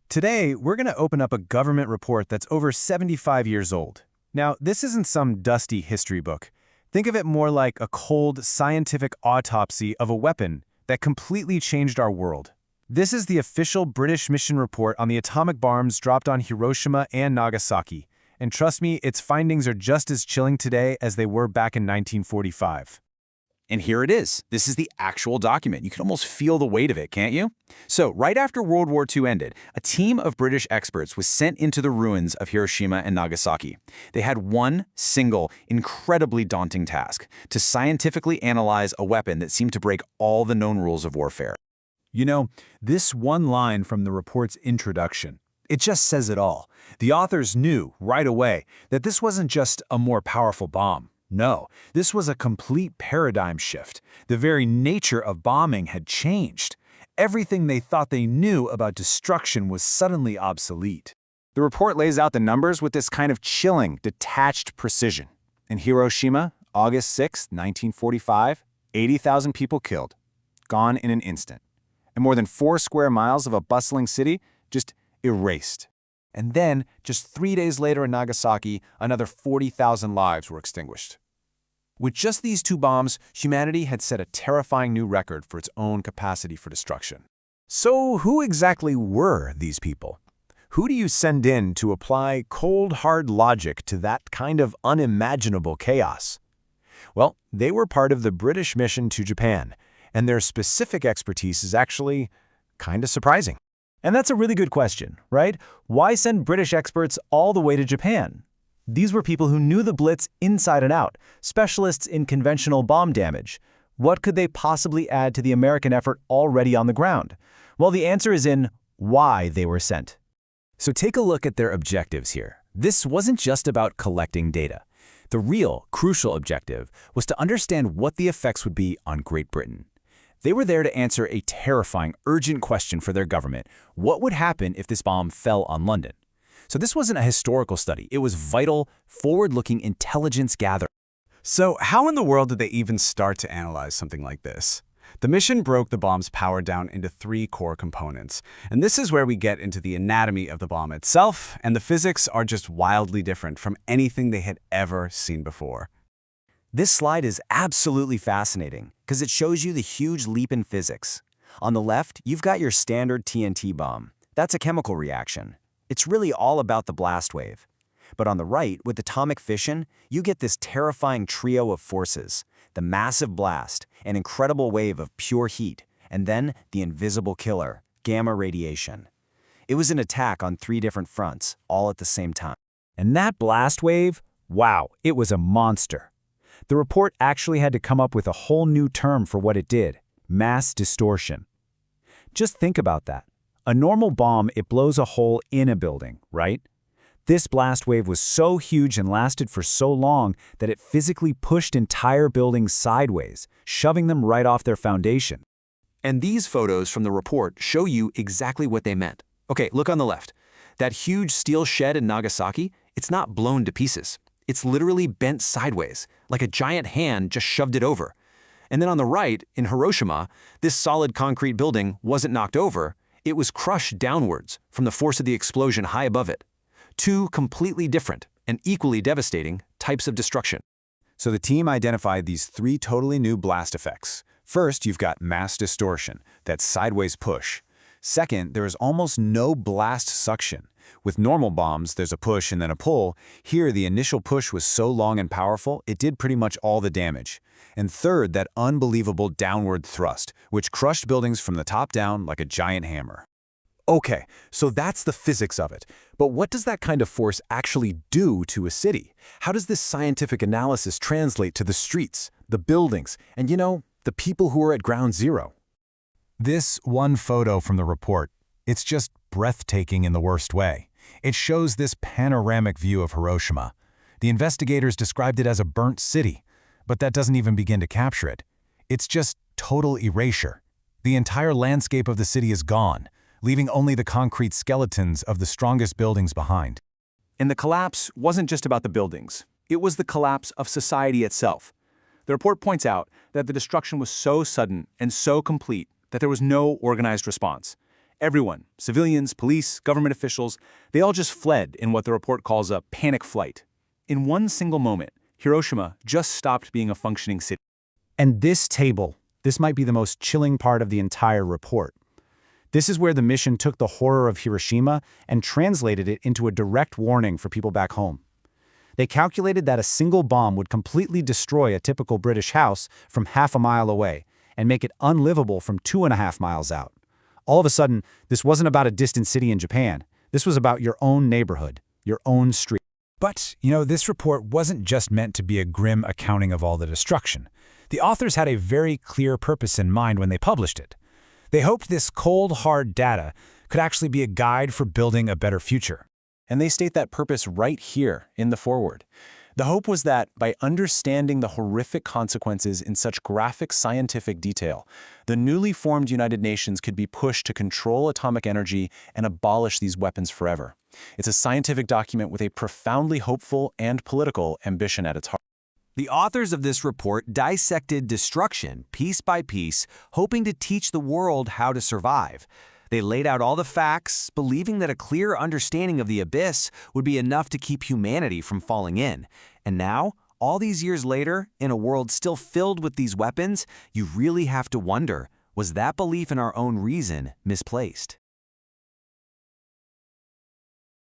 Today, we're going to open up a government report that's over 75 years old. Now, this isn't some dusty history book. Think of it more like a cold, scientific autopsy of a weapon that completely changed our world. This is the official British mission report on the atomic bombs dropped on Hiroshima and Nagasaki. And trust me, its findings are just as chilling today as they were back in 1945. And here it is. This is the actual document. You can almost feel the weight of it, can't you? So, right after World War II ended, a team of British experts was sent into the ruins of Hiroshima and Nagasaki. They had one single, incredibly daunting task: to scientifically analyze a weapon that seemed to break all the known rules of warfare. You know, this one line from the report's introduction, it just says it all. The authors knew right away that this wasn't just a more powerful bomb. No, this was a complete paradigm shift. The very nature of bombing had changed. Everything they thought they knew about destruction was suddenly obsolete. The report lays out the numbers with this kind of chilling, detached precision. In Hiroshima, August 6, 1945, 80,000 people killed, gone in an instant. And more than 4 square miles of a bustling city just erased. And then, just 3 days later in Nagasaki, another 40,000 lives were extinguished. With just these 2 bombs, humanity had set a terrifying new record for its own capacity for destruction. So who exactly were these people? Who do you send in to apply cold, hard logic to that kind of unimaginable chaos? Well, they were part of the British mission to Japan, and their specific expertise is actually kind of surprising. And that's a really good question, right? Why send British experts all the way to Japan? These were people who knew the Blitz inside and out, specialists in conventional bomb damage. What could they possibly add to the American effort already on the ground? Well, the answer is in why they were sent. So take a look at their objectives here. This wasn't just about collecting data. The real, crucial objective was to understand what the effects would be on Great Britain. They were there to answer a terrifying, urgent question for their government: what would happen if this bomb fell on London? So this wasn't a historical study. It was vital, forward-looking intelligence gathering. So how in the world did they even start to analyze something like this? The mission broke the bomb's power down into 3 core components. And this is where we get into the anatomy of the bomb itself, and the physics are just wildly different from anything they had ever seen before. This slide is absolutely fascinating because it shows you the huge leap in physics. On the left, you've got your standard TNT bomb. That's a chemical reaction. It's really all about the blast wave. But on the right, with atomic fission, you get this terrifying trio of forces: the massive blast, an incredible wave of pure heat, and then the invisible killer, gamma radiation. It was an attack on 3 different fronts, all at the same time. And that blast wave, wow, it was a monster. The report actually had to come up with a whole new term for what it did: mass distortion. Just think about that. A normal bomb, it blows a hole in a building, right? This blast wave was so huge and lasted for so long that it physically pushed entire buildings sideways, shoving them right off their foundation. And these photos from the report show you exactly what they meant. Okay, look on the left. That huge steel shed in Nagasaki, it's not blown to pieces. It's literally bent sideways, like a giant hand just shoved it over. And then on the right, in Hiroshima, this solid concrete building wasn't knocked over. It was crushed downwards from the force of the explosion high above it. 2 completely different and equally devastating types of destruction. So the team identified these 3 totally new blast effects. First, you've got mass distortion, that sideways push. Second, there is almost no blast suction. With normal bombs, there's a push and then a pull. Here, the initial push was so long and powerful, it did pretty much all the damage. And third, that unbelievable downward thrust, which crushed buildings from the top down like a giant hammer. Okay, so that's the physics of it. But what does that kind of force actually do to a city? How does this scientific analysis translate to the streets, the buildings, and the people who are at ground zero? This one photo from the report, it's just breathtaking in the worst way. It shows this panoramic view of Hiroshima. The investigators described it as a burnt city, but that doesn't even begin to capture it. It's just total erasure. The entire landscape of the city is gone, leaving only the concrete skeletons of the strongest buildings behind. And the collapse wasn't just about the buildings. It was the collapse of society itself. The report points out that the destruction was so sudden and so complete that there was no organized response. Everyone, civilians, police, government officials, they all just fled in what the report calls a panic flight. In one single moment, Hiroshima just stopped being a functioning city. And this table, this might be the most chilling part of the entire report. This is where the mission took the horror of Hiroshima and translated it into a direct warning for people back home. They calculated that a single bomb would completely destroy a typical British house from half a mile away and make it unlivable from 2.5 miles out. All of a sudden, this wasn't about a distant city in Japan. This was about your own neighborhood, your own street. But, this report wasn't just meant to be a grim accounting of all the destruction. The authors had a very clear purpose in mind when they published it. They hoped this cold, hard data could actually be a guide for building a better future. And they state that purpose right here in the foreword. The hope was that by understanding the horrific consequences in such graphic scientific detail, the newly formed United Nations could be pushed to control atomic energy and abolish these weapons forever. It's a scientific document with a profoundly hopeful and political ambition at its heart. The authors of this report dissected destruction piece by piece, hoping to teach the world how to survive. They laid out all the facts, believing that a clear understanding of the abyss would be enough to keep humanity from falling in. And now, all these years later, in a world still filled with these weapons, you really have to wonder, was that belief in our own reason misplaced?